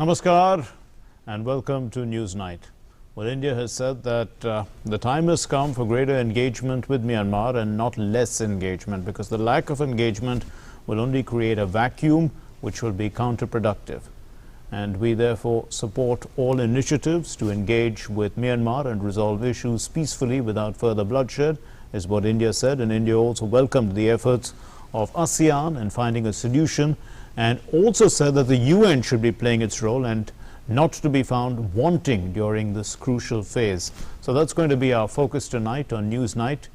Namaskar and welcome to Newsnight. Well, India has said that the time has come for greater engagement with Myanmar and not less engagement, because the lack of engagement will only create a vacuum which will be counterproductive. And we therefore support all initiatives to engage with Myanmar and resolve issues peacefully without further bloodshed, is what India said. And India also welcomed the efforts of ASEAN in finding a solution, and also said that the UN should be playing its role and not to be found wanting during this crucial phase. So that's going to be our focus tonight on Newsnight.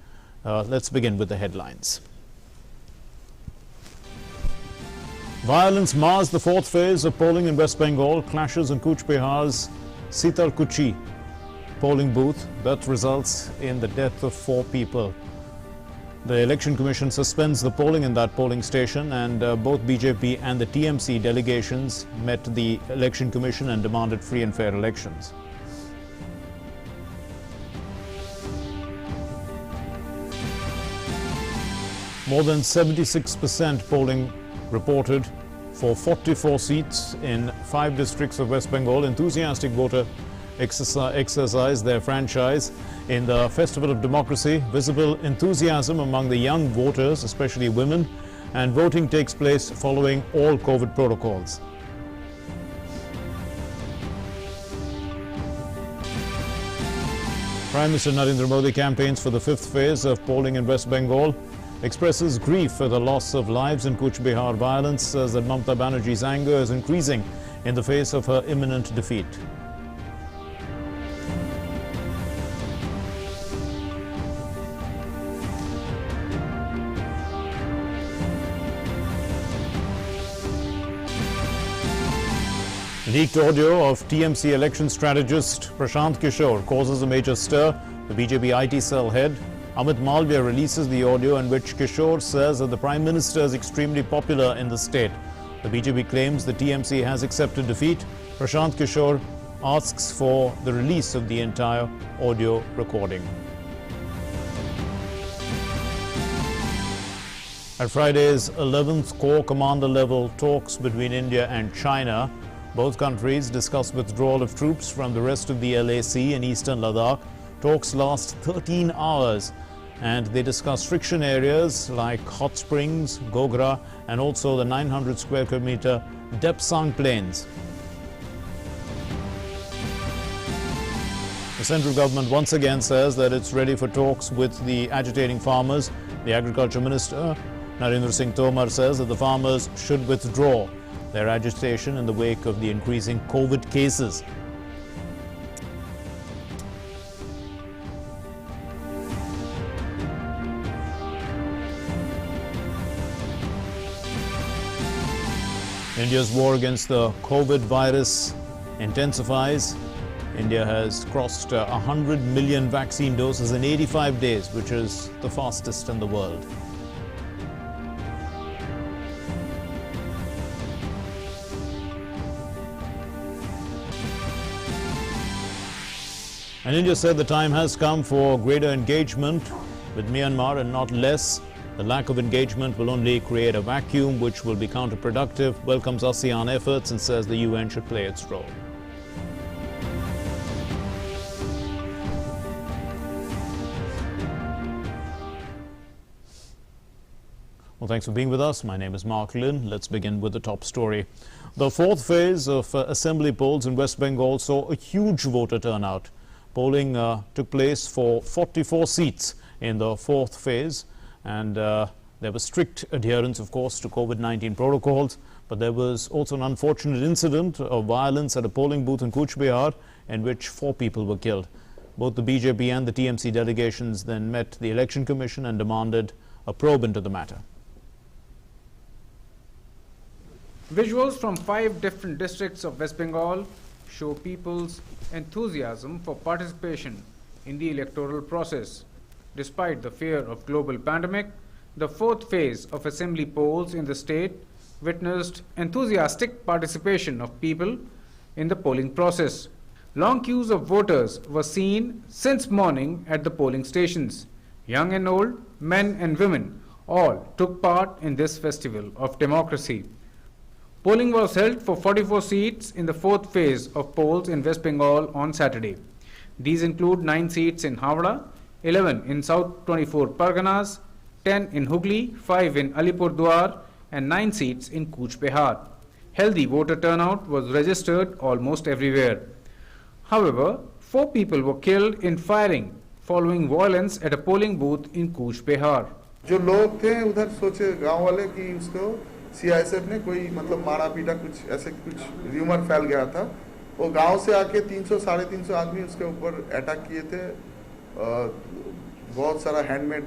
Let's begin with the headlines. Violence mars the fourth phase of polling in West Bengal. Clashes in Cooch Behar's Sitarkuchi polling booth that results in the death of 4 people. The Election Commission suspends the polling in that polling station, and both BJP and the TMC delegations met the Election Commission and demanded free and fair elections. More than 76% polling reported for 44 seats in 5 districts of West Bengal. Enthusiastic voter exercise their franchise in the Festival of Democracy. Visible enthusiasm among the young voters, especially women, and voting takes place following all COVID protocols. Prime Minister Narendra Modi campaigns for the 5th phase of polling in West Bengal, expresses grief for the loss of lives in Cooch Behar violence, says that Mamata Banerjee's anger is increasing in the face of her imminent defeat. Leaked audio of TMC election strategist Prashant Kishore causes a major stir. The BJP IT cell head Amit Malviya releases the audio in which Kishore says that the Prime Minister is extremely popular in the state. The BJP claims the TMC has accepted defeat. Prashant Kishore asks for the release of the entire audio recording. At Friday's 11th Corps Commander level talks between India and China, both countries discuss withdrawal of troops from the rest of the LAC in eastern Ladakh. Talks last 13 hours, and they discuss friction areas like Hot Springs, Gogra, and also the 900 square kilometer Depsang Plains. The central government once again says that it's ready for talks with the agitating farmers. The Agriculture Minister, Narendra Singh Tomar, says that the farmers should withdraw their agitation in the wake of the increasing COVID cases. India's war against the COVID virus intensifies. India has crossed 100 million vaccine doses in 85 days, which is the fastest in the world. And India said the time has come for greater engagement with Myanmar and not less. The lack of engagement will only create a vacuum which will be counterproductive. Welcomes ASEAN efforts and says the UN should play its role. Well, thanks for being with us. My name is Mark Lynn. Let's begin with the top story. The 4th phase of assembly polls in West Bengal saw a huge voter turnout. Polling took place for 44 seats in the 4th phase, and there was strict adherence, of course, to COVID-19 protocols. But there was also an unfortunate incident of violence at a polling booth in Cooch Behar in which 4 people were killed. Both the BJP and the TMC delegations then met the Election Commission and demanded a probe into the matter. Visuals from 5 different districts of West Bengal show people's enthusiasm for participation in the electoral process. Despite the fear of global pandemic, the 4th phase of assembly polls in the state witnessed enthusiastic participation of people in the polling process. Long queues of voters were seen since morning at the polling stations. Young and old, men and women, all took part in this festival of democracy. Polling was held for 44 seats in the fourth phase of polls in West Bengal on Saturday. These include 9 seats in Howrah, 11 in South 24 Parganas, 10 in Hooghly, 5 in Alipurduar, and 9 seats in Cooch Behar. Healthy voter turnout was registered almost everywhere. However, 4 people were killed in firing following violence at a polling booth in Cooch Behar. जो लोग थे उधर सोचे गांव वाले कि उसको CISF ने कोई मतलब मारा पीटा कुछ ऐसे कुछ र्यूमर फैल गया था। वो गांव से आके 300-350 आदमी उसके ऊपर अटैक किए थे। बहुत सारा हैंडमेड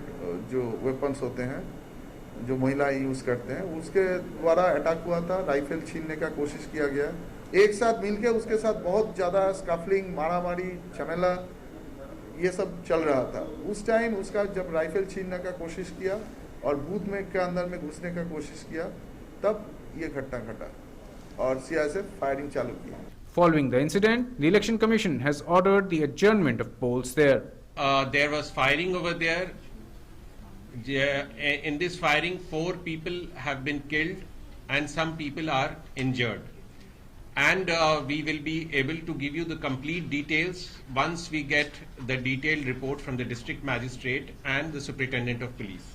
जो वेपन्स होते हैं जो महिला यूज करते हैं उसके द्वारा अटैक हुआ था। राइफल छीनने का कोशिश किया गया। एक साथ मिलके उसके साथ बहुत ज़्यादा स्कफलिंग, मारामारी, झमेला ये सब चल रहा था। उस टाइम उसका जब राइफल छीनने का कोशिश किया और बूथ में के अंदर में घुसने का कोशिश किया तब ये घटना घटा और सीआईएसएफ फायरिंग चालू की। Following the incident, the Election Commission has ordered the adjournment of polls there. There was firing over there. In this firing, 4 people have been killed and some people are injured. And we will be able to give you the complete details once we get the detailed report from the district magistrate and the superintendent of police.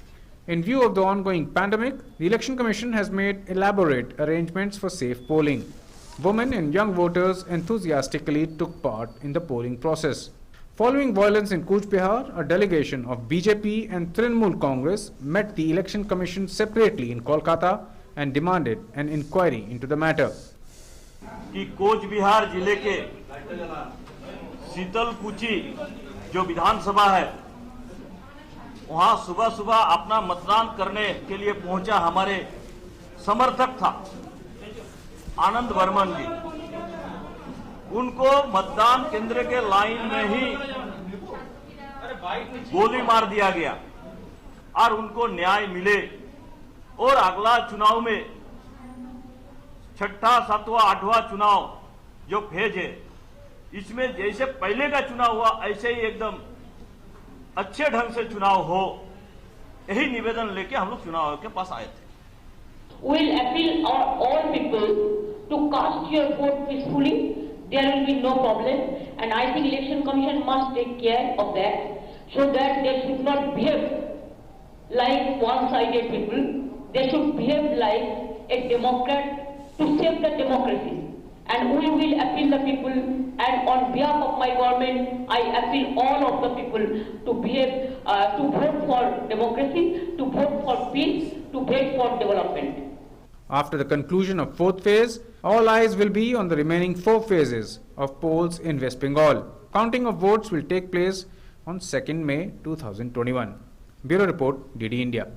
In view of the ongoing pandemic, the Election Commission has made elaborate arrangements for safe polling. Women and young voters enthusiastically took part in the polling process. Following violence in Cooch Behar, a delegation of BJP and Trinamool Congress met the Election Commission separately in Kolkata and demanded an inquiry into the matter. कि coach Bihar जिले के शीतलकुची जो विधानसभा है वहां सुबह सुबह अपना मतदान करने के लिए पहुंचा हमारे समर्थक था आनंद वर्मन जी। उनको मतदान केंद्र के लाइन में ही गोली मार दिया गया और उनको न्याय मिले और अगला चुनाव में 6ठा 7वां 8वां चुनाव जो फेज है इसमें जैसे पहले का चुनाव हुआ ऐसे ही एकदम अच्छे ढंग से चुनाव हो यही निवेदन लेके हम लोग चुनाव के पास आए थे। We'll appeal all people to cast your vote peacefully. There will be no problem, and I think Election Commission must take care of that, so that they should not behave like one-sided people. They should behave like a democrat to save the democracy. And we will appeal the people, and on behalf of my government, I appeal all of the people to behave, to vote for democracy, to vote for peace, to vote for development. After the conclusion of fourth phase, all eyes will be on the remaining 4 phases of polls in West Bengal. Counting of votes will take place on 2nd May 2021. Bureau Report, DD India.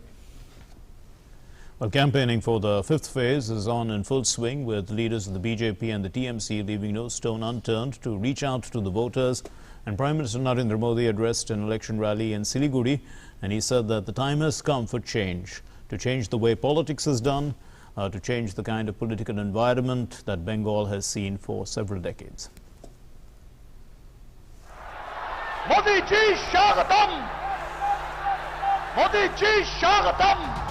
Well, campaigning for the 5th phase is on in full swing, with leaders of the BJP and the TMC leaving no stone unturned to reach out to the voters. And Prime Minister Narendra Modi addressed an election rally in Siliguri, and he said that the time has come for change, to change the way politics is done, to change the kind of political environment that Bengal has seen for several decades. Modi ji Shagatam! Modi ji Shagatam!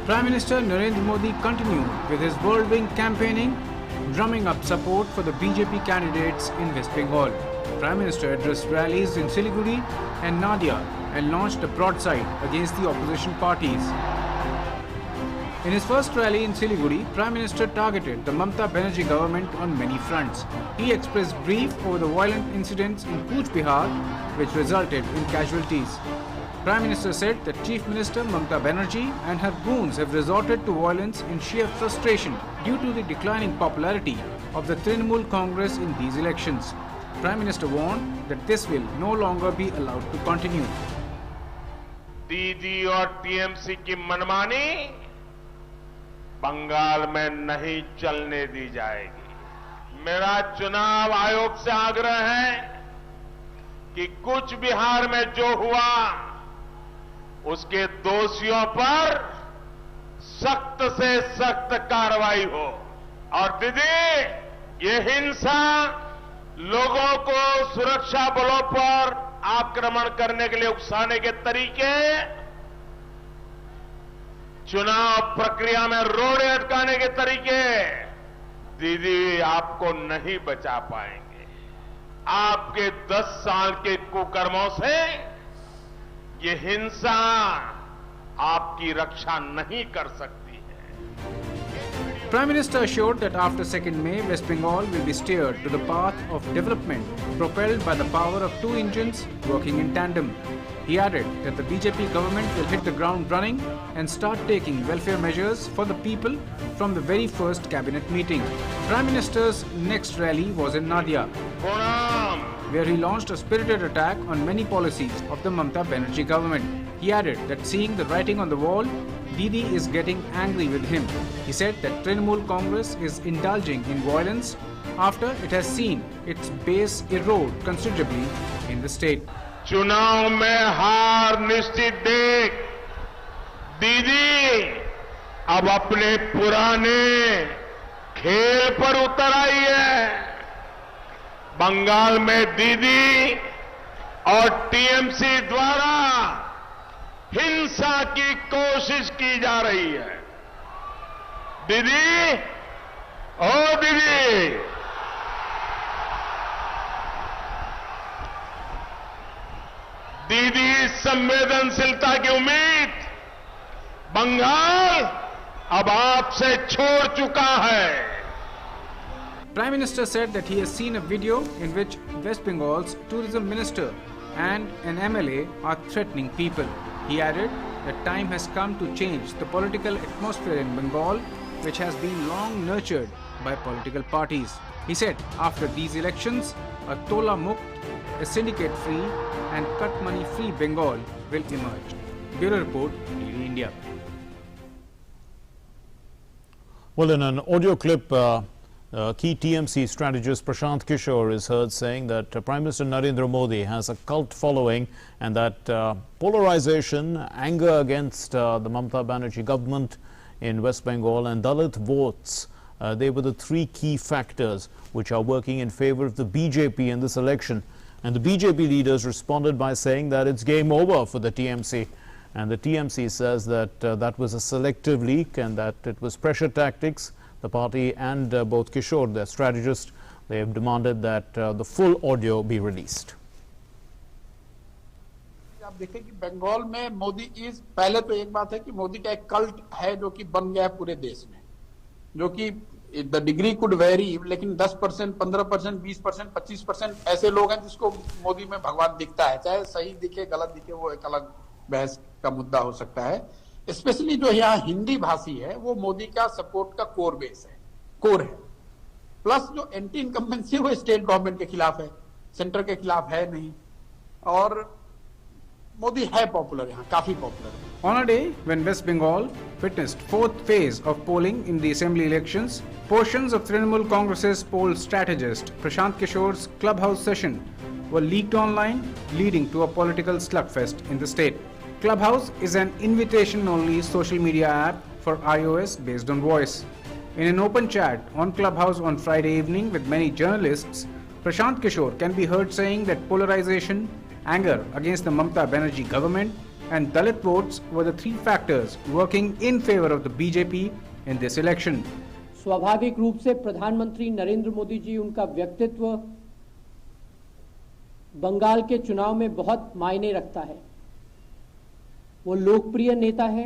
Prime Minister Narendra Modi continued with his whirlwind campaigning, drumming up support for the BJP candidates in West Bengal. Prime Minister addressed rallies in Siliguri and Nadia and launched a broadside against the opposition parties. In his first rally in Siliguri, Prime Minister targeted the Mamata Banerjee government on many fronts. He expressed grief over the violent incidents in Cooch Behar, which resulted in casualties. Prime Minister said that Chief Minister Mamata Banerjee and her goons have resorted to violence in sheer frustration due to the declining popularity of the Trinamool Congress in these elections. Prime Minister warned that this will no longer be allowed to continue. दीदी और TMC की मनमानी बंगाल में नहीं चलने दी जाएगी। मेरा चुनाव आयोग से आग्रह है कि कूच बिहार में जो हुआ उसके दोषियों पर सख्त से सख्त कार्रवाई हो। और दीदी, ये हिंसा लोगों को सुरक्षा बलों पर आक्रमण करने के लिए उकसाने के तरीके चुनाव प्रक्रिया में रोड़े अटकाने के तरीके दीदी आपको नहीं बचा पाएंगे। आपके 10 साल के कुकर्मों से ये हिंसा आपकी रक्षा नहीं कर सकती है। Prime Minister assured that after 2nd May, West Bengal will be steered to the path of development propelled by the power of two engines working in tandem. He added that the BJP government will hit the ground running and start taking welfare measures for the people from the very first cabinet meeting. Prime Minister's next rally was in Nadia, where he launched a spirited attack on many policies of the Mamata Banerjee government. He added that seeing the writing on the wall, Didi is getting angry with him. He said that Trinamool Congress is indulging in violence after it has seen its base erode considerably in the state. चुनाव में हार निश्चित देख दीदी अब अपने पुराने खेल पर उतर आई है। बंगाल में दीदी और टीएमसी द्वारा हिंसा की कोशिश की जा रही है। दीदी, ओ दीदी, दीदी संवेदनशीलता की उम्मीद बंगाल अब आपसे छोड़ चुका है। Prime Minister said that he has seen a video in which West Bengal's tourism minister and an MLA are threatening people. He added that time has come to change the political atmosphere in Bengal, which has been long nurtured by political parties. He said after these elections, a Tola Mukt, a syndicate-free and cut money-free Bengal will emerge. Bureau Report, TV India. Well, in an audio clip, key TMC strategist Prashant Kishore is heard saying that Prime Minister Narendra Modi has a cult following and that polarization, anger against the Mamata Banerjee government in West Bengal and Dalit votes, they were the three key factors which are working in favor of the BJP in this election. And the BJP leaders responded by saying that it's game over for the TMC. And the TMC says that that was a selective leak and that it was pressure tactics. The party and both Kishore, their strategist, they have demanded that the full audio be released. आप देखें कि बंगाल में Modi is पहले तो एक बात है कि मोदी का एक कल्ट है जो कि बन गया है पूरे देश में, जो कि द डिग्री कुड वेरी, लेकिन 10%, 15%, 20%, 25% ऐसे लोग हैं जिसको मोदी में भगवान दिखता है, चाहे सही दिखे गलत दिखे वो एक अलग बहस का मुद्दा हो सकता है। स्पेशली जो यहाँ हिंदी भाषी है वो मोदी का सपोर्ट का कोर बेस है, कोर है। प्लस जो एंटी इनकम्बेंसी वो स्टेट गवर्नमेंट के खिलाफ है, सेंटर के खिलाफ है नहीं, और मोदी है पॉपुलर, यहाँ काफी पॉपुलर है। On a day when West Bengal witnessed fourth phase of polling in the assembly elections, portions of Trinamool Congress's poll strategist Prashant Kishore's clubhouse session were leaked online, leading to a political slugfest in the state. Clubhouse is an invitation-only social media app for iOS based on voice. In an open chat on Clubhouse on Friday evening with many journalists, Prashant Kishore can be heard saying that polarization, anger against the Mamata Banerjee government and Dalit votes were the three factors working in favor of the BJP in this election. स्वाभाविक रूप से प्रधानमंत्री नरेंद्र मोदी जी, उनका व्यक्तित्व बंगाल के चुनाव में बहुत मायने रखता है। वो लोकप्रिय नेता है,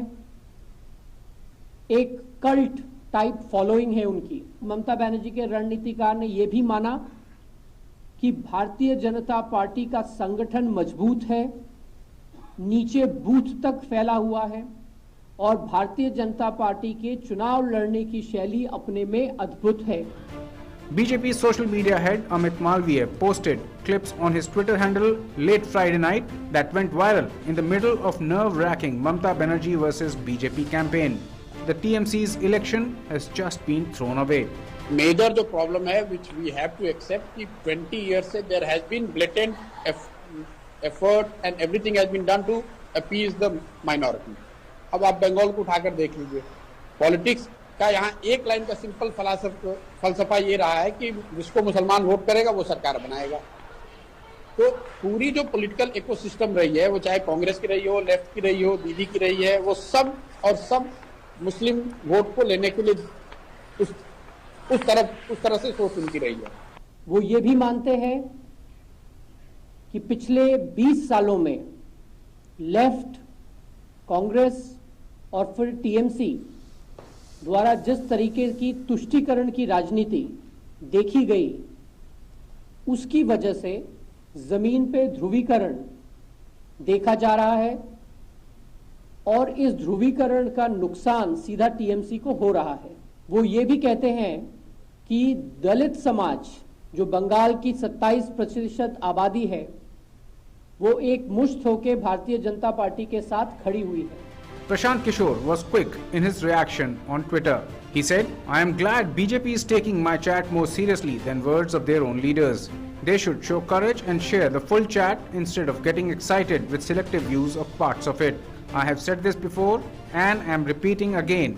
एक कल्ट टाइप फॉलोइंग है उनकी। ममता बनर्जी के रणनीतिकार ने यह भी माना कि भारतीय जनता पार्टी का संगठन मजबूत है, नीचे बूथ तक फैला हुआ है और भारतीय जनता पार्टी के चुनाव लड़ने की शैली अपने में अद्भुत है। BJP social media head Amit Malviya posted clips on his Twitter handle late Friday night that went viral in the middle of nerve-wracking Mamata Banerjee versus BJP campaign. The TMC's election has just been thrown away. Major जो problem है which we have to accept कि 20 years से there has been blatant effort and everything has been done to appease the minority. अब आप बंगाल को उठाकर देख लीजिए, पॉलिटिक्स का यहाँ एक लाइन का सिंपल फलसफा ये रहा है कि जिसको मुसलमान वोट करेगा वो सरकार बनाएगा। तो पूरी जो पॉलिटिकल इकोसिस्टम रही है, वो चाहे कांग्रेस की रही हो, लेफ्ट की रही हो, दीदी की रही है, वो सब और सब मुस्लिम वोट को लेने के लिए उस तरह से सोच उनकी रही है। वो ये भी मानते हैं कि पिछले 20 सालों में लेफ्ट, कांग्रेस और फिर टीएमसी द्वारा जिस तरीके की तुष्टीकरण की राजनीति देखी गई, उसकी वजह से जमीन पे ध्रुवीकरण देखा जा रहा है और इस ध्रुवीकरण का नुकसान सीधा टीएमसी को हो रहा है। वो ये भी कहते हैं कि दलित समाज, जो बंगाल की 27% आबादी है, वो एक मुश्त होकर भारतीय जनता पार्टी के साथ खड़ी हुई है। Prashant Kishore was quick in his reaction on Twitter. He said, "I am glad BJP is taking my chat more seriously than words of their own leaders. They should show courage and share the full chat instead of getting excited with selective use of parts of it. I have said this before and am repeating again.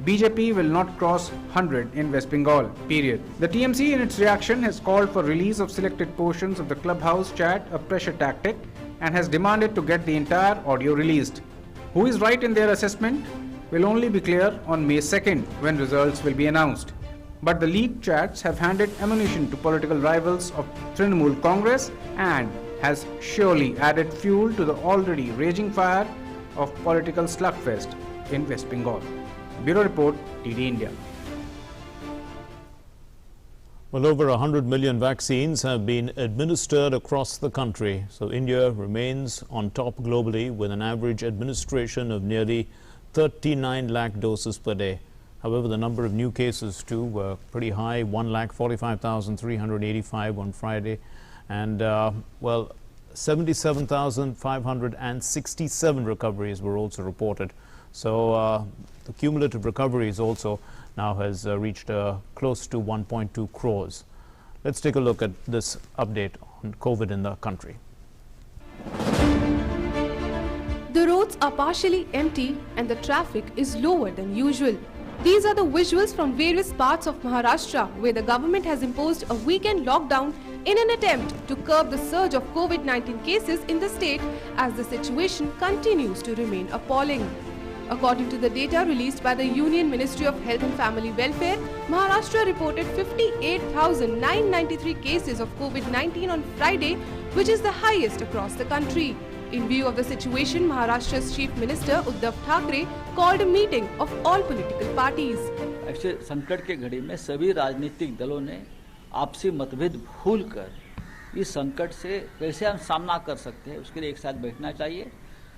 BJP will not cross 100 in West Bengal, period." The TMC in its reaction has called for release of selected portions of the clubhouse chat a pressure tactic and has demanded to get the entire audio released. Who is right in their assessment will only be clear on May 2nd when results will be announced. But the leaked chats have handed ammunition to political rivals of Trinamool Congress and has surely added fuel to the already raging fire of political slugfest in West Bengal. Bureau Report, TD India. Well, over 100 million vaccines have been administered across the country. So India remains on top globally with an average administration of nearly 39 lakh doses per day. However, the number of new cases too were pretty high, 1,45,385 on Friday. And, 77,567 recoveries were also reported. So the cumulative recoveries also now has reached close to 1.2 crores. Let's take a look at this update on COVID in the country. The roads are partially empty and the traffic is lower than usual. These are the visuals from various parts of Maharashtra where the government has imposed a weekend lockdown in an attempt to curb the surge of COVID-19 cases in the state as the situation continues to remain appalling. According to the data released by the Union Ministry of Health and Family Welfare, Maharashtra reported 58,993 cases of COVID-19 on Friday, which is the highest across the country. In view of the situation, Maharashtra's Chief Minister Uddhav Thackeray called a meeting of all political parties. ऐसे संकट के घड़ी में सभी राजनीतिक दलों ने आपसी मतभेद भूलकर इस संकट से कैसे हम सामना कर सकते हैं उसके लिए एक साथ बैठना चाहिए।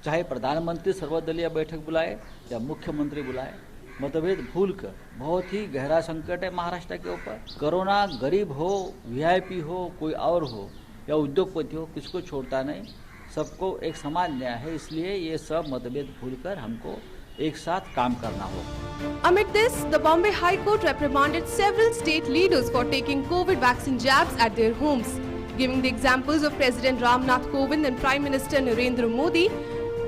चाहे प्रधानमंत्री सर्वदलीय बैठक बुलाए या मुख्यमंत्री बुलाए, मतभेद भूलकर, बहुत ही गहरा संकट है महाराष्ट्र के ऊपर। कोरोना गरीब हो, वीआईपी हो, कोई और हो या उद्योगपति हो, किसको छोड़ता नहीं, सबको एक समान न्याय है। इसलिए ये सब मतभेद भूलकर हमको एक साथ काम करना होगा। Amid this, the Bombay High Court reprimanded several state leaders for taking COVID vaccine jabs at their homes. Giving the examples of President Ramnath Kovind and Prime Minister Narendra Modi,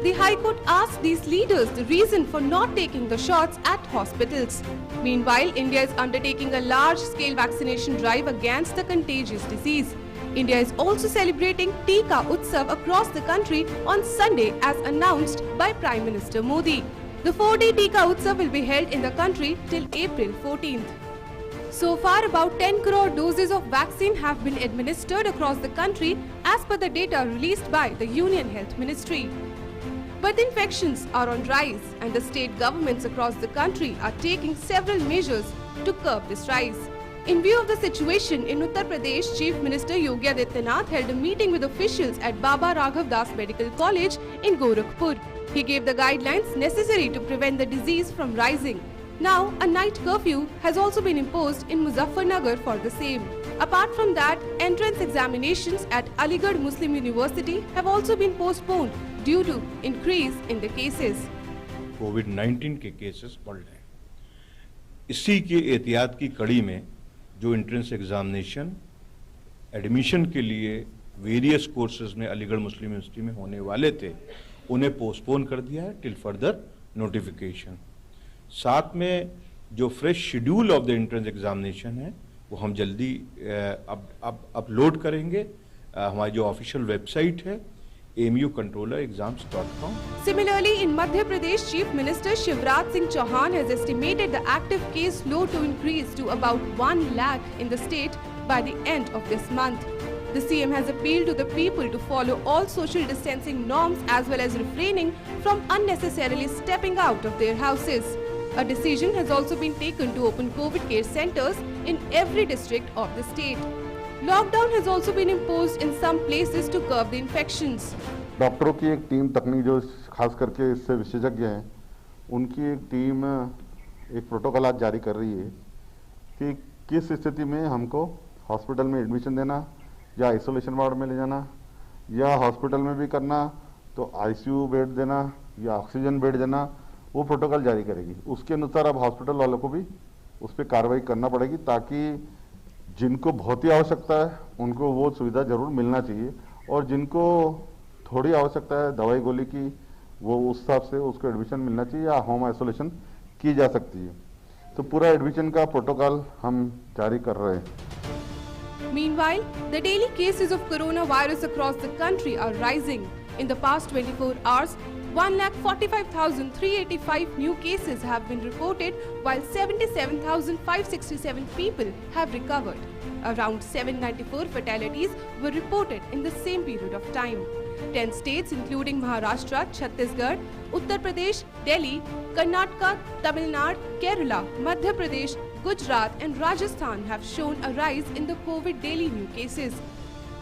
the High Court asked these leaders the reason for not taking the shots at hospitals. Meanwhile, India is undertaking a large-scale vaccination drive against the contagious disease. India is also celebrating Tika Utsav across the country on Sunday as announced by Prime Minister Modi. The 4-day Tika Utsav will be held in the country till April 14th. So far, about 10 crore doses of vaccine have been administered across the country as per the data released by the Union Health Ministry. But the infections are on rise and the state governments across the country are taking several measures to curb this rise. In view of the situation in Uttar Pradesh, Chief Minister Yogi Adityanath held a meeting with officials at Baba Raghav Das Medical College in Gorakhpur. He gave the guidelines necessary to prevent the disease from rising. Now, a night curfew has also been imposed in Muzaffarnagar for the same. Apart from that, entrance examinations at Aligarh Muslim University have also been postponed due to increase in the cases. कोविड-19 के cases बढ़ रहे हैं। इसी की एहतियात की कड़ी में जो एंट्रेंस एग्जामिनेशन एडमिशन के लिए वेरियस कोर्सेज में अलीगढ़ मुस्लिम यूनिवर्सिटी में होने वाले थे, उन्हें पोस्टपोन कर दिया है टिल फर्दर नोटिफिकेशन। साथ में जो fresh schedule of the entrance examination है वो हम जल्दी अपलोड करेंगे हमारी जो ऑफिशियल वेबसाइट है। amucontrollerexams.com. Similarly, in Madhya Pradesh, Chief Minister Shivraj Singh Chauhan has estimated the active case load to increase to about 1 lakh in the state by the end of this month. The CM has appealed to the people to follow all social distancing norms as well as refraining from unnecessarily stepping out of their houses. A decision has also been taken to open COVID care centers in every district of the state. Lockdown has also been imposed in some places to curb the infections. डॉक्टरों की एक team तकनीक जो खास करके इससे विशेषज्ञ हैं, उनकी एक टीम एक प्रोटोकॉल आज जारी कर रही है कि किस स्थिति में हमको हॉस्पिटल में एडमिशन देना या आइसोलेशन वार्ड में ले जाना या हॉस्पिटल में भी करना तो आईसीयू बेड देना या ऑक्सीजन बेड देना, वो प्रोटोकॉल जारी करेगी। उसके अनुसार अब हॉस्पिटल वालों को भी उस पर कार्रवाई करना पड़ेगी ताकि जिनको बहुत ही आवश्यकता है उनको वो सुविधा जरूर मिलना चाहिए और जिनको थोड़ी आवश्यकता है दवाई गोली की वो उस हिसाब से उसको एडमिशन मिलना चाहिए या होम आइसोलेशन की जा सकती है। तो पूरा एडमिशन का प्रोटोकॉल हम जारी कर रहे हैं। Meanwhile, the daily cases of coronavirus across the country are rising. In the past 24 hours, 1,45,385 new cases have been reported, while 77,567 people have recovered. Around 794 fatalities were reported in the same period of time. 10 states including Maharashtra, Chhattisgarh, Uttar Pradesh, Delhi, Karnataka, Tamil Nadu, Kerala, Madhya Pradesh, Gujarat and Rajasthan have shown a rise in the COVID daily new cases.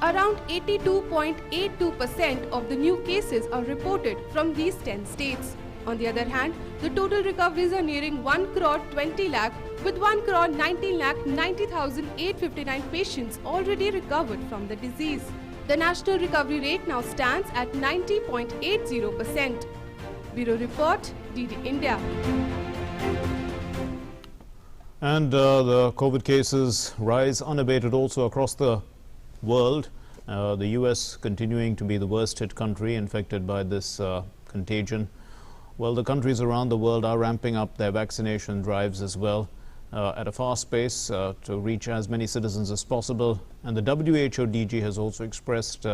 Around 82.82% of the new cases are reported from these 10 states. On the other hand, the total recoveries are nearing 1 crore 20 lakh with 1 crore 19 lakh 90,859 patients already recovered from the disease. The national recovery rate now stands at 90.80%. Bureau Report, DD India. And the COVID cases rise unabated also across the world. The US continuing to be the worst hit country infected by this contagion. Well, the countries around the world are ramping up their vaccination drives as well at a fast pace to reach as many citizens as possible. And the WHO DG has also expressed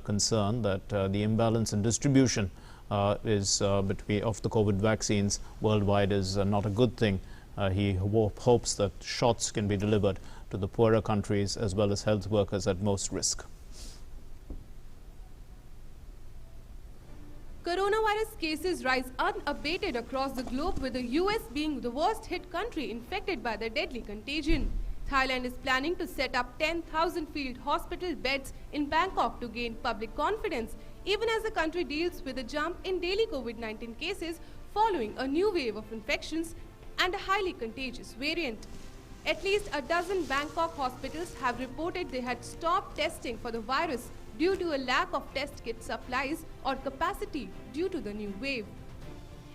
concern that the imbalance in distribution of the COVID vaccines worldwide is not a good thing. He hopes that shots can be delivered to the poorer countries as well as health workers at most risk. Coronavirus cases rise unabated across the globe, with the US being the worst hit country infected by the deadly contagion. Thailand is planning to set up 10,000 field hospital beds in Bangkok to gain public confidence, even as the country deals with a jump in daily COVID-19 cases following a new wave of infections and a highly contagious variant. At least a dozen Bangkok hospitals have reported they had stopped testing for the virus due to a lack of test kit supplies or capacity due to the new wave.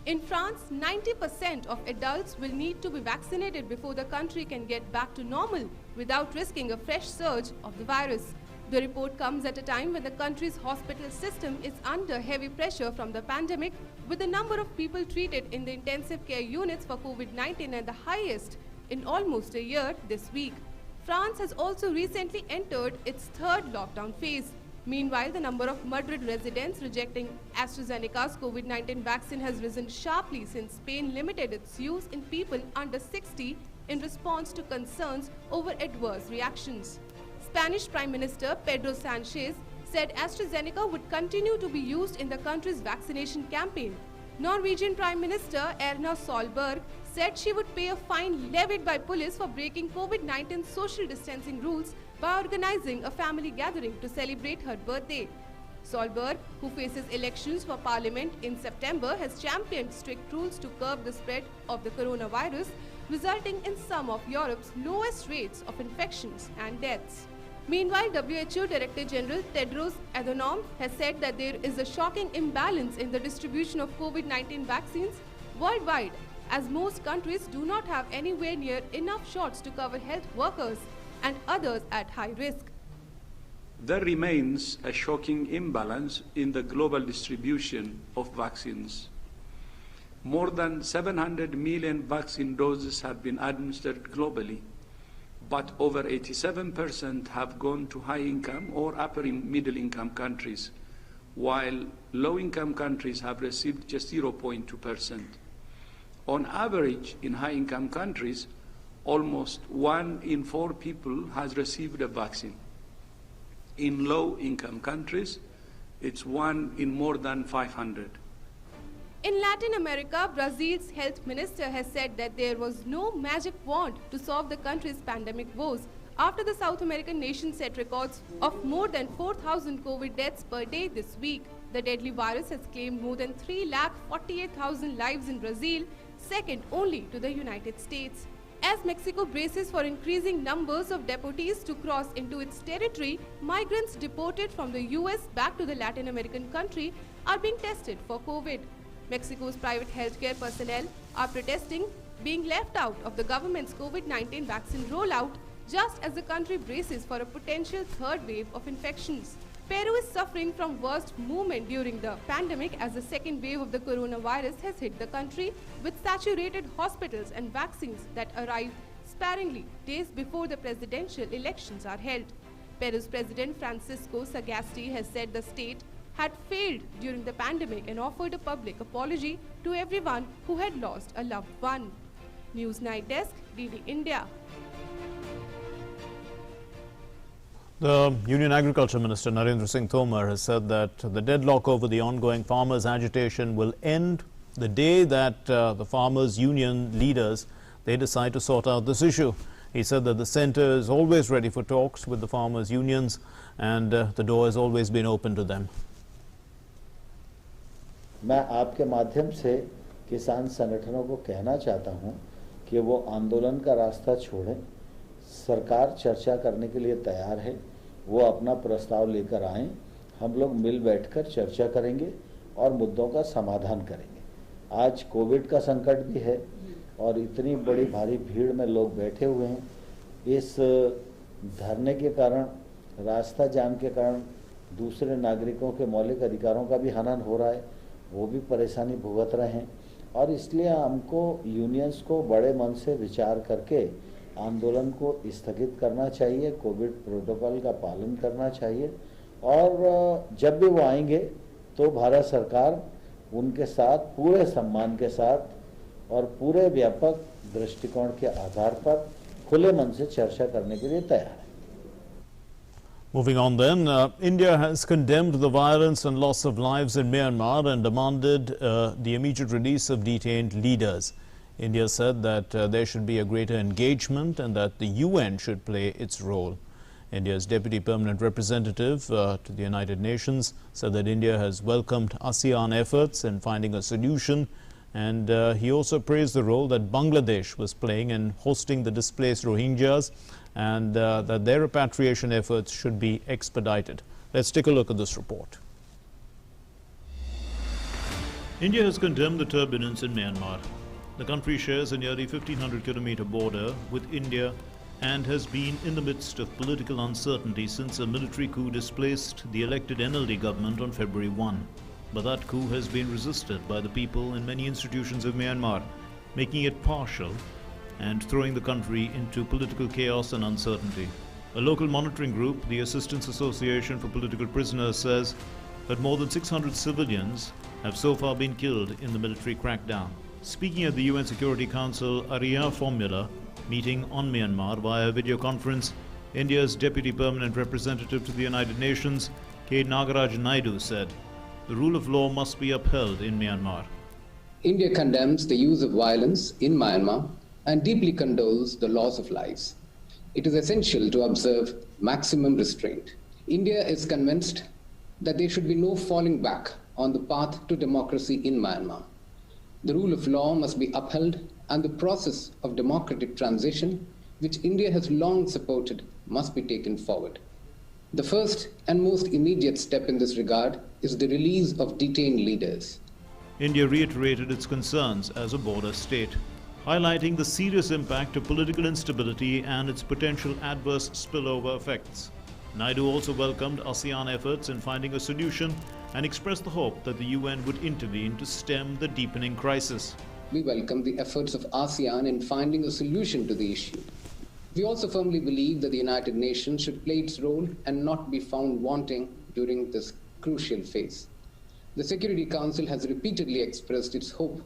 In France, 90% of adults will need to be vaccinated before the country can get back to normal without risking a fresh surge of the virus. The report comes at a time when the country's hospital system is under heavy pressure from the pandemic, with the number of people treated in the intensive care units for COVID-19 at the highest in almost a year this week. France has also recently entered its third lockdown phase. Meanwhile, the number of Madrid residents rejecting AstraZeneca's COVID-19 vaccine has risen sharply since Spain limited its use in people under 60 in response to concerns over adverse reactions. Spanish Prime Minister Pedro Sanchez said AstraZeneca would continue to be used in the country's vaccination campaign. Norwegian Prime Minister Erna Solberg said she would pay a fine levied by police for breaking COVID-19 social distancing rules by organizing a family gathering to celebrate her birthday. Solberg, who faces elections for parliament in September, has championed strict rules to curb the spread of the coronavirus, resulting in some of Europe's lowest rates of infections and deaths. Meanwhile, WHO Director General Tedros Adhanom has said that there is a shocking imbalance in the distribution of COVID-19 vaccines worldwide, as most countries do not have anywhere near enough shots to cover health workers and others at high risk. There remains a shocking imbalance in the global distribution of vaccines. More than 700 million vaccine doses have been administered globally, but over 87% have gone to high-income or upper-middle-income countries, while low-income countries have received just 0.2%. On average, in high-income countries, almost 1 in 4 people has received a vaccine. In low-income countries, it's 1 in more than 500. In Latin America, Brazil's health minister has said that there was no magic wand to solve the country's pandemic woes after the South American nation set records of more than 4,000 COVID deaths per day this week. The deadly virus has claimed more than 3,48,000 lives in Brazil, second only to the United States. As Mexico braces for increasing numbers of deportees to cross into its territory, migrants deported from the US back to the Latin American country are being tested for COVID. Mexico's private healthcare personnel are protesting being left out of the government's COVID-19 vaccine rollout just as the country braces for a potential third wave of infections. Peru is suffering from worst movement during the pandemic as the second wave of the coronavirus has hit the country with saturated hospitals and vaccines that arrive sparingly days before the presidential elections are held. Peru's President Francisco Sagasti has said the state had failed during the pandemic and offered a public apology to everyone who had lost a loved one. News Night Desk, DD India. The Union Agriculture Minister Narendra Singh Tomar has said that the deadlock over the ongoing farmers' agitation will end the day that the farmers' union leaders they decide to sort out this issue. He said that the centre is always ready for talks with the farmers' unions and the door has always been open to them. मैं आपके माध्यम से किसान संगठनों को कहना चाहता हूं कि वो आंदोलन का रास्ता छोड़ें। सरकार चर्चा करने के लिए तैयार है, वो अपना प्रस्ताव लेकर आएं, हम लोग मिल बैठकर चर्चा करेंगे और मुद्दों का समाधान करेंगे। आज कोविड का संकट भी है और इतनी बड़ी भारी भीड़ में लोग बैठे हुए हैं। इस धरने के कारण, रास्ता जाम के कारण दूसरे नागरिकों के मौलिक अधिकारों का भी हनन हो रहा है, वो भी परेशानी भुगत रहे हैं और इसलिए हमको यूनियंस को बड़े मन से विचार करके आंदोलन को स्थगित करना चाहिए, कोविड प्रोटोकॉल का पालन करना चाहिए और जब भी वो आएंगे तो भारत सरकार उनके साथ पूरे सम्मान के साथ और पूरे व्यापक दृष्टिकोण के आधार पर खुले मन से चर्चा करने के लिए तैयार है। Moving on then, India has condemned the violence and loss of lives in Myanmar and demanded the immediate release of detained leaders. India said that there should be a greater engagement and that the UN should play its role. India's Deputy Permanent Representative to the United Nations said that India has welcomed ASEAN efforts in finding a solution, and he also praised the role that Bangladesh was playing in hosting the displaced Rohingyas and that their repatriation efforts should be expedited. Let's take a look at this report. India has condemned the turbulence in Myanmar. The country shares a nearly 1,500-kilometer border with India and has been in the midst of political uncertainty since a military coup displaced the elected NLD government on February 1. But that coup has been resisted by the people in many institutions of Myanmar, making it partial and throwing the country into political chaos and uncertainty. A local monitoring group, the Assistance Association for Political Prisoners, says that more than 600 civilians have so far been killed in the military crackdown. Speaking at the UN Security Council Area Formula meeting on Myanmar via video conference, India's Deputy Permanent Representative to the United Nations, K. Nagaraj Naidu, said, "The rule of law must be upheld in Myanmar." India condemns the use of violence in Myanmar and deeply condoles the loss of lives. It is essential to observe maximum restraint. India is convinced that there should be no falling back on the path to democracy in Myanmar. The rule of law must be upheld and the process of democratic transition, which India has long supported, must be taken forward. The first and most immediate step in this regard is the release of detained leaders. India reiterated its concerns as a border state, highlighting the serious impact of political instability and its potential adverse spillover effects. Naidu also welcomed ASEAN efforts in finding a solution and expressed the hope that the UN would intervene to stem the deepening crisis. We welcome the efforts of ASEAN in finding a solution to the issue. We also firmly believe that the United Nations should play its role and not be found wanting during this crucial phase. The Security Council has repeatedly expressed its hope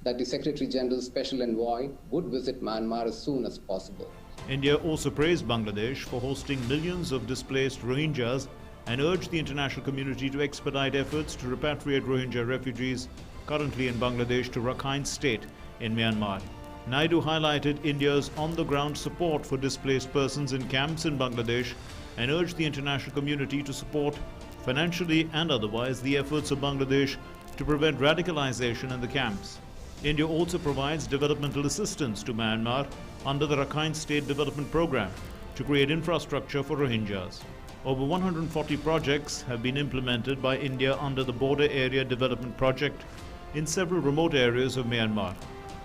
that the Secretary General's Special Envoy would visit Myanmar as soon as possible. India also praised Bangladesh for hosting millions of displaced Rohingyas and urged the international community to expedite efforts to repatriate Rohingya refugees currently in Bangladesh to Rakhine State in Myanmar. Naidu highlighted India's on-the-ground support for displaced persons in camps in Bangladesh and urged the international community to support financially and otherwise the efforts of Bangladesh to prevent radicalization in the camps. India also provides developmental assistance to Myanmar under the Rakhine State Development Program to create infrastructure for Rohingyas. Over 140 projects have been implemented by India under the Border Area Development Project in several remote areas of Myanmar.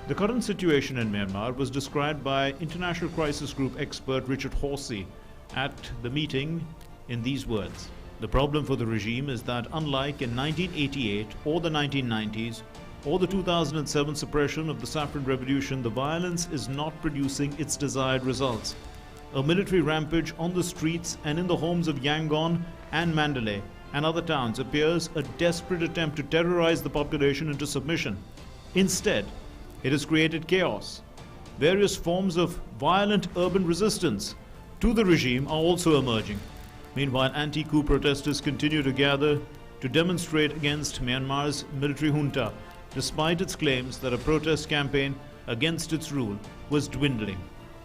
The current situation in Myanmar was described by International Crisis Group expert Richard Horsey at the meeting in these words. The problem for the regime is that unlike in 1988 or the 1990s or the 2007 suppression of the Saffron Revolution, the violence is not producing its desired results. A military rampage on the streets and in the homes of Yangon and Mandalay and other towns appears a desperate attempt to terrorize the population into submission. Instead, it has created chaos. Various forms of violent urban resistance to the regime are also emerging. Meanwhile, anti-coup protesters continue to gather to demonstrate against Myanmar's military junta, despite its claims that a protest campaign against its rule was dwindling.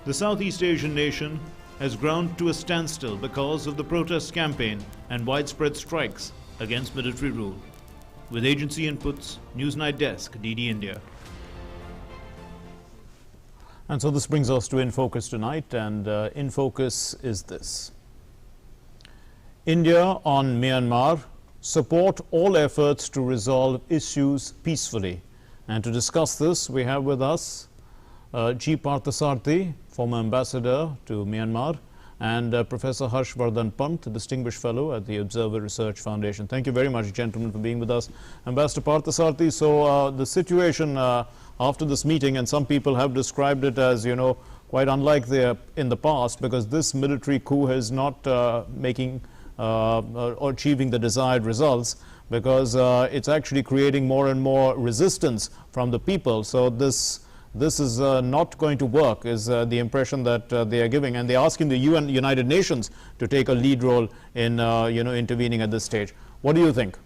The Southeast Asian nation has ground to a standstill because of the protest campaign and widespread strikes against military rule. With agency inputs, Newsnight Desk, DD India. And so this brings us to In Focus tonight, and In Focus is this. India on Myanmar: support all efforts to resolve issues peacefully. And to discuss this, we have with us G. Parthasarathy, former ambassador to Myanmar, and Professor Harshvardhan Pant, a distinguished fellow at the Observer Research Foundation. Thank you very much, gentlemen, for being with us. Ambassador Parthasarathy, so the situation after this meeting, and some people have described it as, you know, quite unlike in the past, because this military coup is not making or achieving the desired results, because it's actually creating more and more resistance from the people. So this is not going to work, is the impression that they are giving, and they're asking the United Nations to take a lead role in intervening at this stage. What do you think?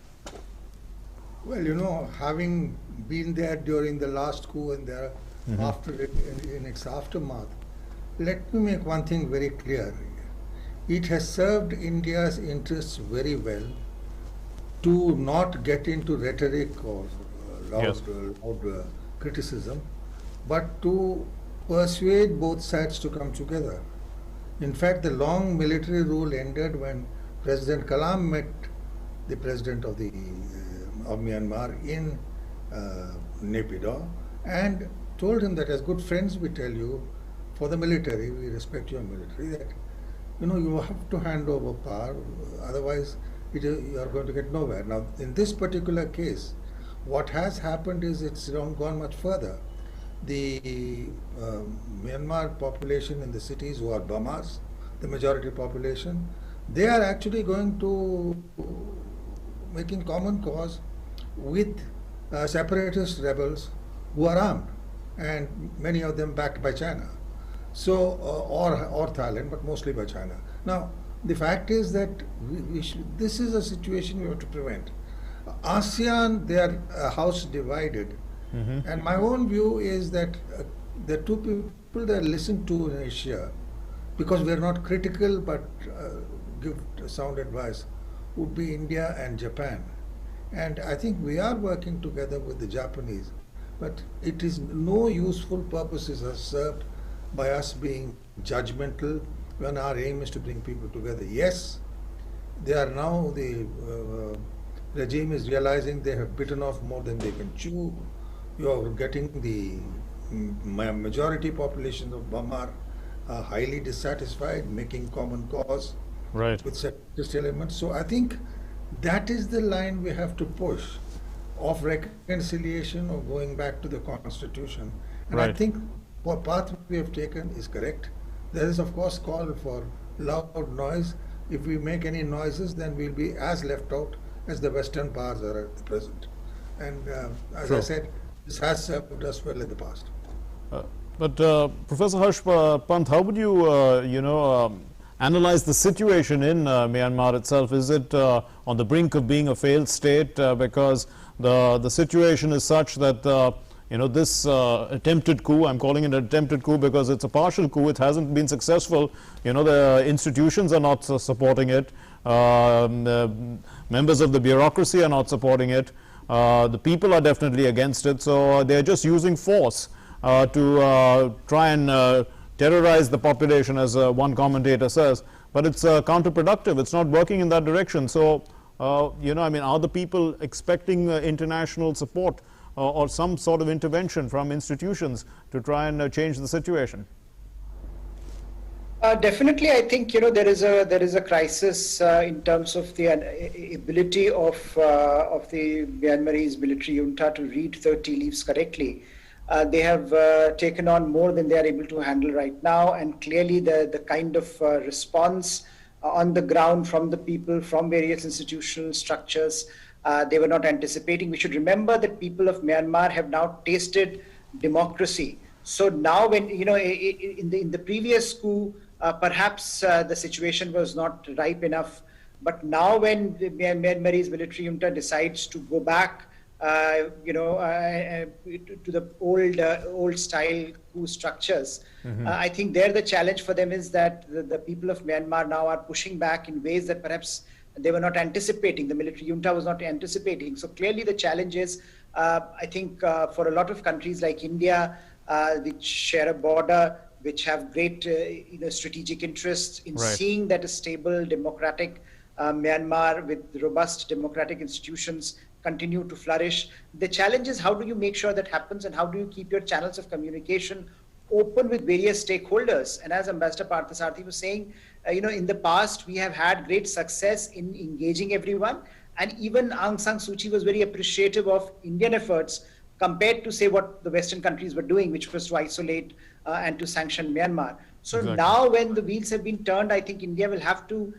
Well, you know, having been there during the last coup and there after it, in its aftermath, let me make one thing very clear. It has served India's interests very well to not get into rhetoric or loud criticism, but to persuade both sides to come together. In fact, the long military rule ended when President Kalam met the president of Myanmar in Naypyidaw and told him that as good friends we tell you, for the military, we respect your military, that you have to hand over power, otherwise you are going to get nowhere. Now, in this particular case, what has happened is it's gone much further. The Myanmar population in the cities, who are Burmas, the majority population, they are actually going to making common cause with separatist rebels who are armed, and many of them backed by China. So, or Thailand, but mostly by China. Now, the fact is that this is a situation we have to prevent. ASEAN, they are a house divided. And my own view is that the two people that listen to in Asia, because we are not critical but give sound advice, would be India and Japan. And I think we are working together with the Japanese, but it is no useful purposes are served by us being judgmental when our aim is to bring people together. Yes, they are now, the regime is realizing they have bitten off more than they can chew. You are getting the majority population of Burma are highly dissatisfied, making common cause with separatist elements. So I think that is the line we have to push, of reconciliation or going back to the constitution. And I think what path we have taken is correct. There is of course call for loud noise. If we make any noises, then we'll be as left out as the Western powers are at the present. And as Sure. I said, this has served us well in the past. But Professor Harsh Pant, how would you, analyze the situation in Myanmar itself? Is it on the brink of being a failed state because the situation is such that this attempted coup, I'm calling it an attempted coup because it's a partial coup, it hasn't been successful. The institutions are not supporting it. Members of the bureaucracy are not supporting it. The people are definitely against it. So they're just using force to try and terrorize the population, as one commentator says. But it's counterproductive. It's not working in that direction. So, are the people expecting international support or some sort of intervention from institutions to try and change the situation? Definitely, I think there is a crisis in terms of the ability of the Myanmarese military junta to read 30 leaves correctly. They have taken on more than they are able to handle right now, and clearly the kind of response on the ground from the people, from various institutional structures, they were not anticipating. We should remember that people of Myanmar have now tasted democracy. So now, when in the previous coup, perhaps the situation was not ripe enough. But now, when the Myanmarese military junta decides to go back, to the old style coup structures, I think there the challenge for them is that the people of Myanmar now are pushing back in ways that perhaps they were not anticipating. The military junta was not anticipating. So clearly, the challenge is, I think, for a lot of countries like India, which share a border, which have great strategic interests in seeing that a stable, democratic Myanmar with robust democratic institutions continue to flourish. The challenge is, how do you make sure that happens, and how do you keep your channels of communication open with various stakeholders? And as Ambassador Parthasarathy was saying, in the past, we have had great success in engaging everyone. And even Aung San Suu Kyi was very appreciative of Indian efforts compared to, say, what the Western countries were doing, which was to isolate and to sanction Myanmar. So now, when the wheels have been turned, I think India will have to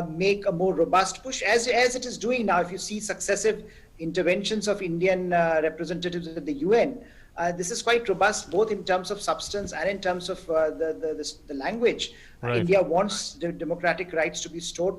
make a more robust push, as it is doing now. If you see successive interventions of Indian representatives at the UN, this is quite robust, both in terms of substance and in terms of the language. India wants the democratic rights to be stored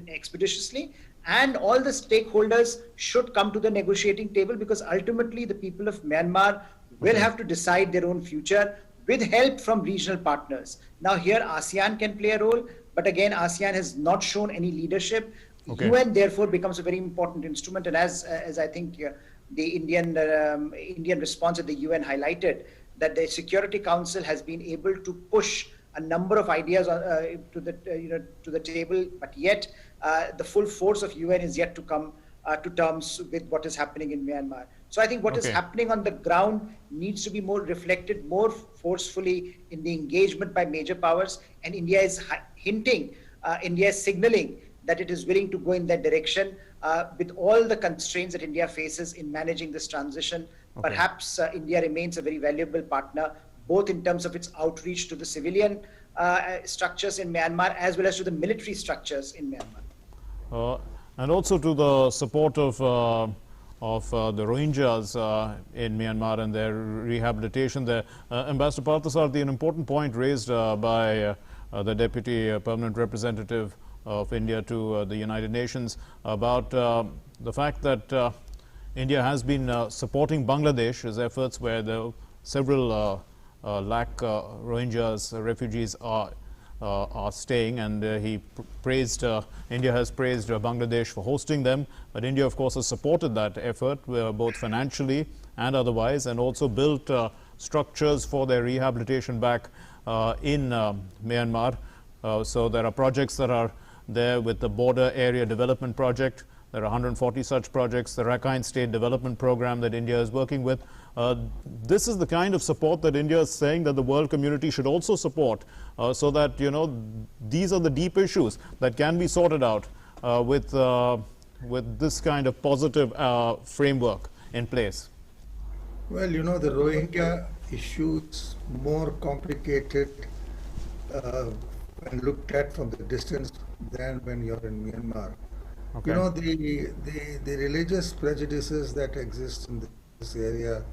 expeditiously, and all the stakeholders should come to the negotiating table, because ultimately the people of Myanmar will have to decide their own future with help from regional partners. Now here ASEAN can play a role, but again ASEAN has not shown any leadership. UN therefore becomes a very important instrument, and as I think the Indian response at the UN highlighted, that the Security Council has been able to push a number of ideas to the table, but yet the full force of UN is yet to come to terms with what is happening in Myanmar. So I think what is happening on the ground needs to be more reflected more forcefully in the engagement by major powers, and India is hinting, India is signaling that it is willing to go in that direction with all the constraints that India faces in managing this transition. Perhaps India remains a very valuable partner, both in terms of its outreach to the civilian structures in Myanmar as well as to the military structures in Myanmar. And also to the support of the Rohingyas in Myanmar and their rehabilitation there. Ambassador Parthasarathy, an important point raised by the Deputy Permanent Representative of India to the United Nations about the fact that India has been supporting Bangladesh's efforts, where the several lakh Rohingyas refugees are staying, and he praised, India has praised Bangladesh for hosting them, but India of course has supported that effort both financially and otherwise, and also built structures for their rehabilitation back in Myanmar. So there are projects that are there with the Border Area Development Project. There are 140 such projects, the Rakhine State Development Program that India is working with. This is the kind of support that India is saying that the world community should also support, so that, these are the deep issues that can be sorted out with this kind of positive framework in place. Well, the Rohingya issue is more complicated when looked at from the distance than when you're in Myanmar. You know, the religious prejudices that exist in this area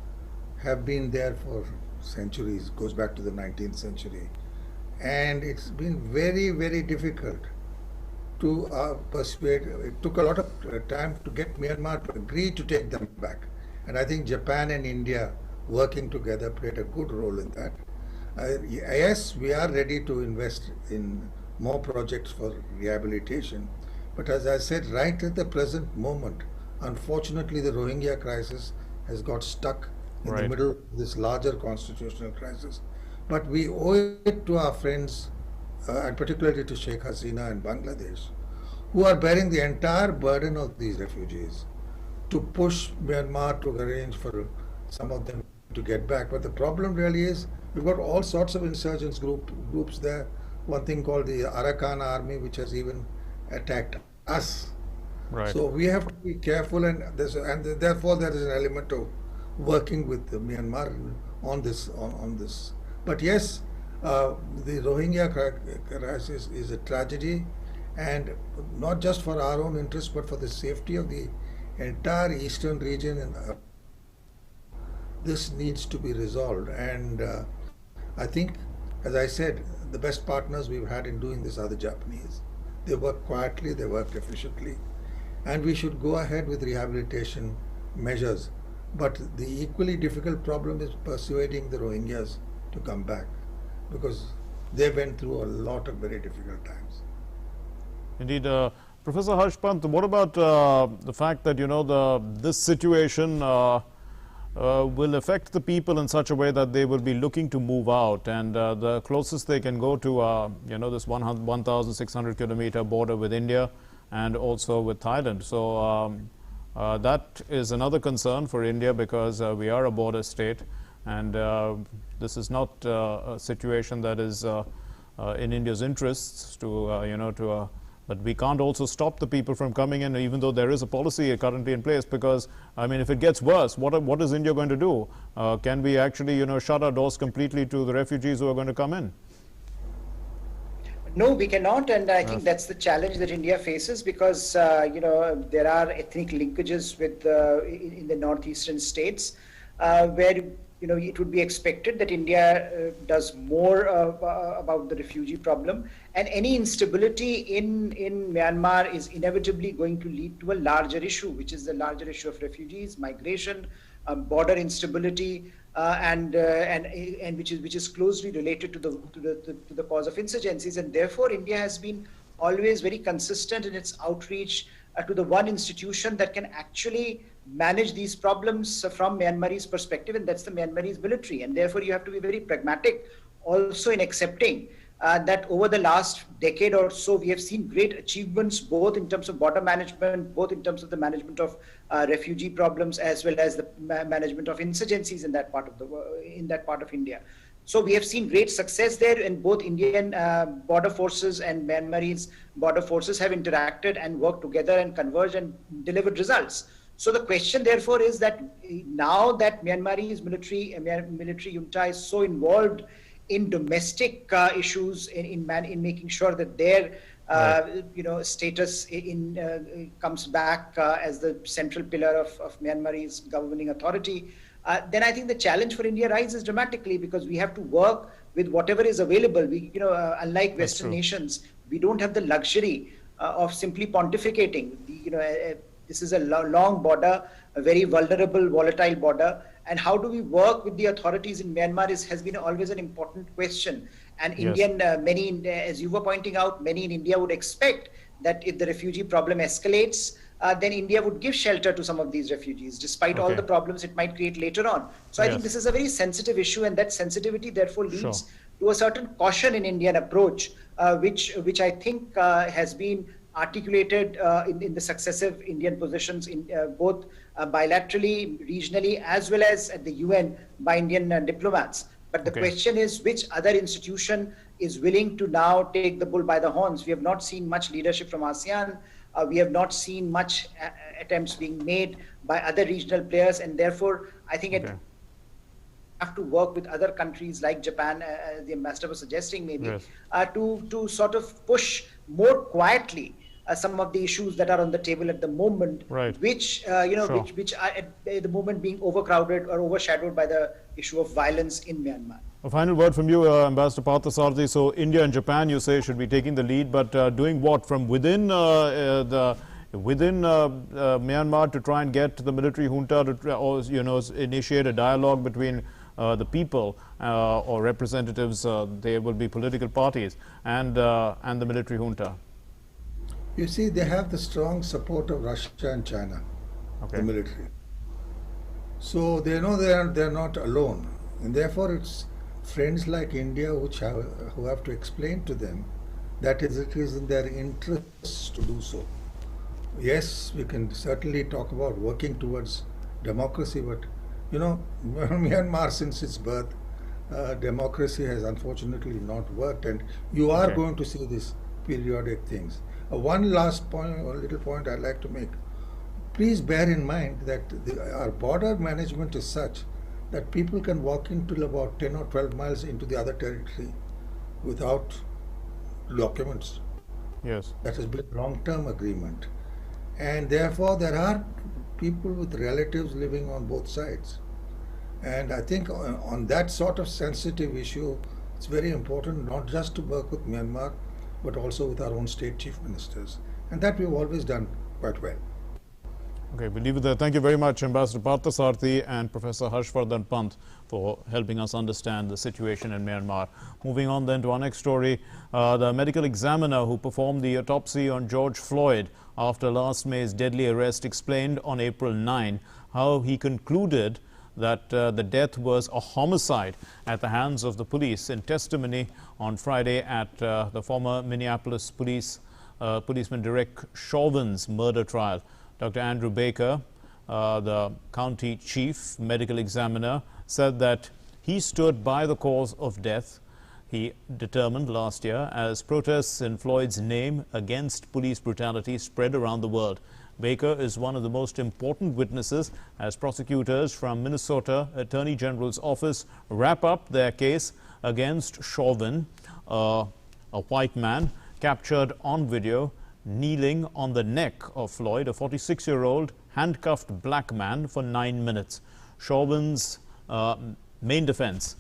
have been there for centuries, goes back to the 19th century. And it's been very, very difficult to persuade. It took a lot of time to get Myanmar to agree to take them back. And I think Japan and India working together played a good role in that. Yes, we are ready to invest in more projects for rehabilitation. But as I said, right at the present moment, unfortunately, the Rohingya crisis has got stuck in the middle of this larger constitutional crisis. But we owe it to our friends, and particularly to Sheikh Hasina and Bangladesh, who are bearing the entire burden of these refugees, to push Myanmar to arrange for some of them to get back. But the problem really is we've got all sorts of insurgents groups there. One thing called the Arakan Army, which has even attacked us. So we have to be careful, and therefore there is an element of working with Myanmar on this. But yes, the Rohingya crisis is a tragedy, and not just for our own interest, but for the safety of the entire eastern region. And this needs to be resolved. And I think, as I said, the best partners we've had in doing this are the Japanese. They work quietly, they work efficiently, and we should go ahead with rehabilitation measures. But the equally difficult problem is persuading the Rohingyas to come back, because they went through a lot of very difficult times. Indeed. Professor Harshpant, what about the fact that, you know, this situation will affect the people in such a way that they will be looking to move out, and the closest they can go to, you know, this 1,600 kilometer border with India and also with Thailand. So that is another concern for India, because we are a border state, and this is not a situation that is in India's interests to, you know, but we can't also stop the people from coming in, even though there is a policy currently in place, because, I mean, if it gets worse, what is India going to do? Can we actually, you know, shut our doors completely to the refugees who are going to come in? No, we cannot, and I think that's the challenge that India faces, because you know, there are ethnic linkages with in the northeastern states, where, you know, it would be expected that India does more about the refugee problem, and any instability in Myanmar is inevitably going to lead to a larger issue, which is the larger issue of refugees, migration, border instability, and which is closely related to the cause of insurgencies. And therefore, India has been always very consistent in its outreach to the one institution that can actually manage these problems from Myanmar's perspective, and that's the Myanmarese military. And therefore, you have to be very pragmatic also in accepting that over the last decade or so, we have seen great achievements, both in terms of border management, both in terms of the management of refugee problems, as well as the management of insurgencies in that part of India. So we have seen great success there, and both Indian border forces and Myanmarese border forces have interacted and worked together and converged and delivered results. So the question, therefore, is that now that Myanmar's military junta is so involved in domestic issues, in making sure that their you know, status comes back as the central pillar of Myanmar's governing authority, then I think the challenge for India rises dramatically, because we have to work with whatever is available. We, you know, unlike Western nations, we don't have the luxury of simply pontificating. You know, this is a long border, a very vulnerable, volatile border. And how do we work with the authorities in Myanmar has been always an important question. And Indian, many, as you were pointing out, many in India would expect that if the refugee problem escalates, then India would give shelter to some of these refugees, despite all the problems it might create later on. So I think this is a very sensitive issue, and that sensitivity therefore leads to a certain caution in Indian approach, which I think has been articulated in the successive Indian positions in both bilaterally, regionally, as well as at the UN by Indian diplomats. But the question is, which other institution is willing to now take the bull by the horns? We have not seen much leadership from ASEAN. We have not seen much attempts being made by other regional players, and therefore I think it have to work with other countries like Japan, the ambassador was suggesting maybe, to sort of push more quietly some of the issues that are on the table at the moment, right, which sure, which are at the moment being overcrowded or overshadowed by the issue of violence in Myanmar. A final word from you, Ambassador Parthasarathy. So India and Japan, you say, should be taking the lead, but doing what from within Myanmar to try and get the military junta to, or initiate a dialogue between the people or representatives. There will be political parties and the military junta. You see, they have the strong support of Russia and China, okay, the military. So they know they're not alone, and therefore it's friends like India who have to explain to them that it is in their interests to do so. Yes, we can certainly talk about working towards democracy, but Myanmar since its birth, democracy has unfortunately not worked, and you are okay, going to see these periodic things. One last point, or little point I'd like to make. Please bear in mind that our border management is such that people can walk into about 10 or 12 miles into the other territory without documents. Yes. That has been a long-term agreement. And therefore there are people with relatives living on both sides. And I think on that sort of sensitive issue, it's very important not just to work with Myanmar, but also with our own state chief ministers. And that we've always done quite well. Okay, we'll leave it there. Thank you very much, Ambassador Parthasarathy and Professor Harshvardhan Pant, for helping us understand the situation in Myanmar. Moving on then to our next story, the medical examiner who performed the autopsy on George Floyd after last May's deadly arrest explained on April 9 how he concluded that the death was a homicide at the hands of the police. In testimony on Friday at the former Minneapolis policeman Derek Chauvin's murder trial, Dr. Andrew Baker, the county chief medical examiner, said that he stood by the cause of death he determined last year as protests in Floyd's name against police brutality spread around the world. Baker is one of the most important witnesses as prosecutors from Minnesota Attorney General's office wrap up their case against Chauvin, a white man captured on video kneeling on the neck of Floyd, a 46-year-old handcuffed black man, for 9 minutes. Chauvin's main defense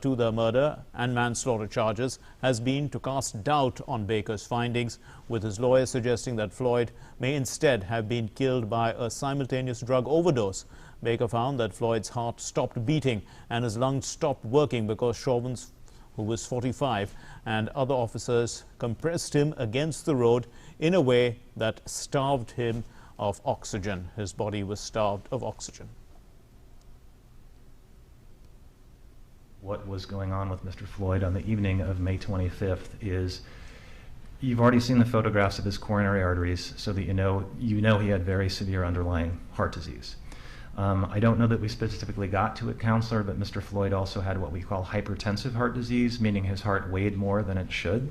to the murder and manslaughter charges has been to cast doubt on Baker's findings, with his lawyer suggesting that Floyd may instead have been killed by a simultaneous drug overdose. Baker found that Floyd's heart stopped beating and his lungs stopped working because Chauvin, who was 45, and other officers compressed him against the road in a way that starved him of oxygen. His body was starved of oxygen. What was going on with Mr. Floyd on the evening of May 25th is, you've already seen the photographs of his coronary arteries, so that you know he had very severe underlying heart disease. I don't know that we specifically got to it, Counselor, but Mr. Floyd also had what we call hypertensive heart disease, meaning his heart weighed more than it should.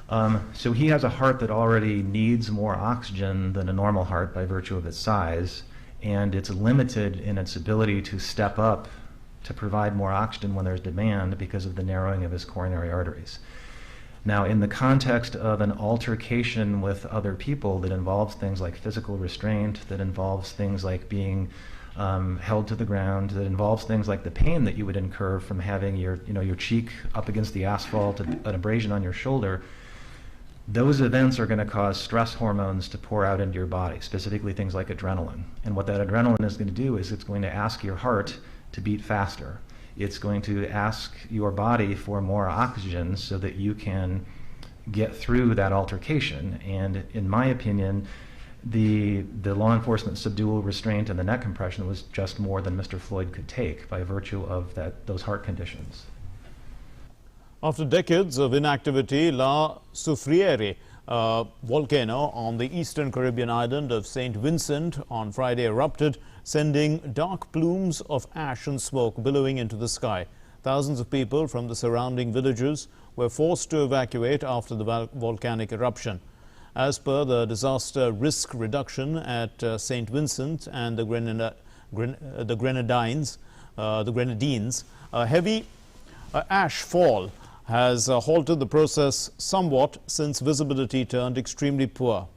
So he has a heart that already needs more oxygen than a normal heart by virtue of its size, and it's limited in its ability to step up to provide more oxygen when there's demand because of the narrowing of his coronary arteries. Now, in the context of an altercation with other people that involves things like physical restraint, that involves things like being held to the ground, that involves things like the pain that you would incur from having your cheek up against the asphalt, an abrasion on your shoulder, those events are going to cause stress hormones to pour out into your body, specifically things like adrenaline. And what that adrenaline is going to do is it's going to ask your heart to beat faster. It's going to ask your body for more oxygen so that you can get through that altercation. And in my opinion, the law enforcement subdual restraint and the neck compression was just more than Mr. Floyd could take by virtue of those heart conditions. After decades of inactivity, La Soufriere volcano on the eastern Caribbean island of St. Vincent on Friday erupted, sending dark plumes of ash and smoke billowing into the sky. Thousands of people from the surrounding villages were forced to evacuate after the volcanic eruption. As per the disaster risk reduction at St. Vincent and the Grenadines, a heavy ash fall has halted the process somewhat since visibility turned extremely poor.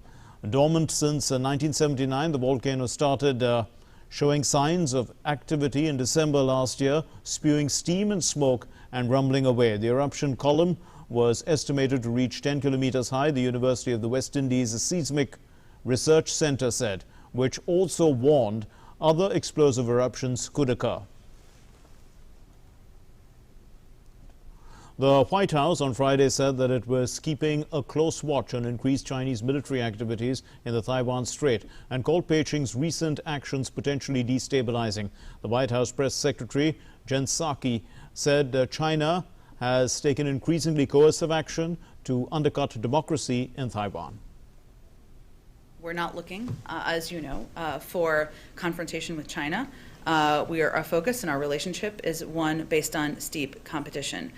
Dormant since 1979, the volcano started showing signs of activity in December last year, spewing steam and smoke and rumbling away. The eruption column was estimated to reach 10 kilometers high, the University of the West Indies Seismic Research Center said, which also warned other explosive eruptions could occur. The White House on Friday said that it was keeping a close watch on increased Chinese military activities in the Taiwan Strait and called Beijing's recent actions potentially destabilizing. The White House press secretary Jen Psaki said China has taken increasingly coercive action to undercut democracy in Taiwan. We're not looking, as you know, for confrontation with China. Our focus and our relationship is one based on steep competition.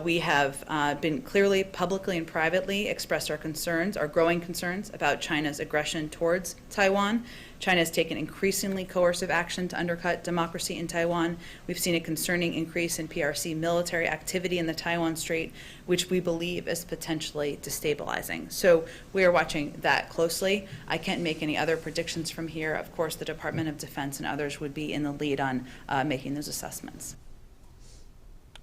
We have been clearly, publicly and privately expressed our concerns, our growing concerns about China's aggression towards Taiwan. China has taken increasingly coercive action to undercut democracy in Taiwan. We've seen a concerning increase in PRC military activity in the Taiwan Strait, which we believe is potentially destabilizing. So we are watching that closely. I can't make any other predictions from here. Of course, the Department of Defense and others would be in the lead on making those assessments.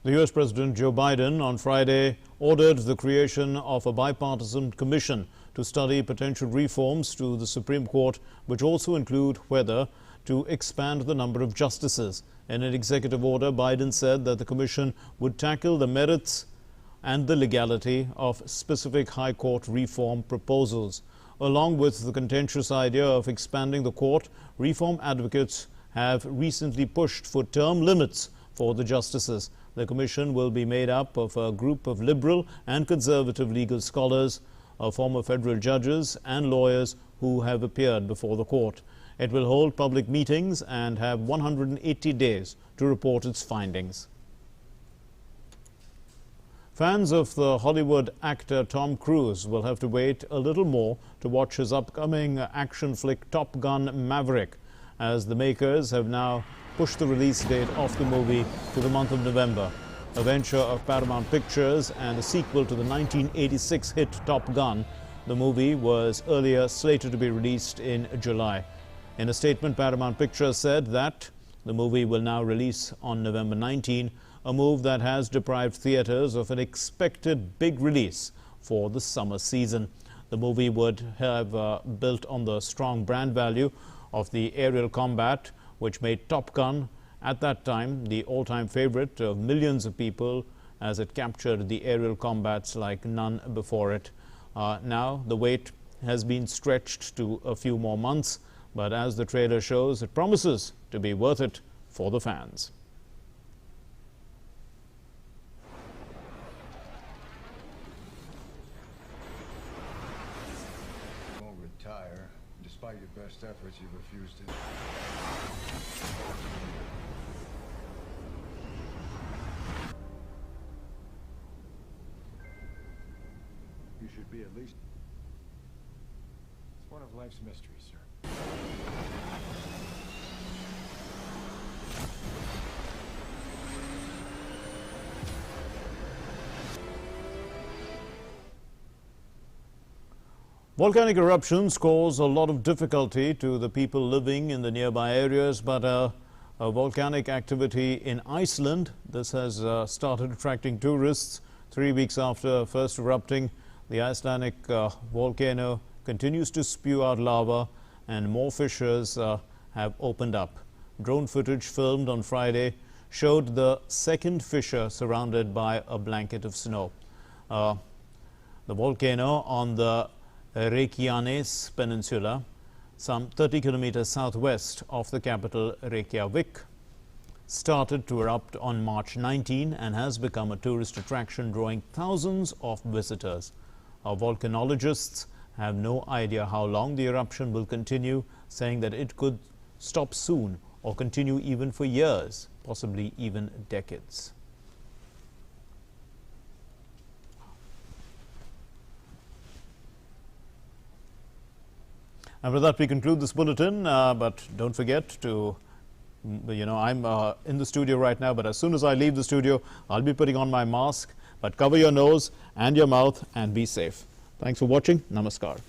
The U.S. President Joe Biden on Friday ordered the creation of a bipartisan commission to study potential reforms to the Supreme Court, which also include whether to expand the number of justices. In an executive order, Biden said that the commission would tackle the merits and the legality of specific high court reform proposals. Along with the contentious idea of expanding the court, reform advocates have recently pushed for term limits for the justices. The commission will be made up of a group of liberal and conservative legal scholars, former federal judges and lawyers who have appeared before the court. It will hold public meetings and have 180 days to report its findings. Fans of the Hollywood actor Tom Cruise will have to wait a little more to watch his upcoming action flick Top Gun: Maverick, as the makers have now pushed the release date of the movie to the month of November. A venture of Paramount Pictures and a sequel to the 1986 hit Top Gun, the movie was earlier slated to be released in July. In a statement, Paramount Pictures said that the movie will now release on November 19, a move that has deprived theaters of an expected big release for the summer season. The movie would have built on the strong brand value of the aerial combat, which made Top Gun at that time the all-time favorite of millions of people, as it captured the aerial combats like none before it. Now the wait has been stretched to a few more months, but as the trailer shows, it promises to be worth it for the fans. You won't retire. Despite your best efforts, you refused it. You should be at least. It's one of life's mysteries, sir. Volcanic eruptions cause a lot of difficulty to the people living in the nearby areas, but a volcanic activity in Iceland, this has started attracting tourists. 3 weeks after first erupting, the Icelandic volcano continues to spew out lava and more fissures have opened up. Drone footage filmed on Friday showed the second fissure surrounded by a blanket of snow. The volcano on the Reykjanes Peninsula, some 30 kilometers southwest of the capital Reykjavik, started to erupt on March 19 and has become a tourist attraction, drawing thousands of visitors. Our volcanologists have no idea how long the eruption will continue, saying that it could stop soon or continue even for years, possibly even decades. And with that, we conclude this bulletin, but don't forget to, I'm in the studio right now, but as soon as I leave the studio, I'll be putting on my mask. But cover your nose and your mouth and be safe. Thanks for watching. Namaskar.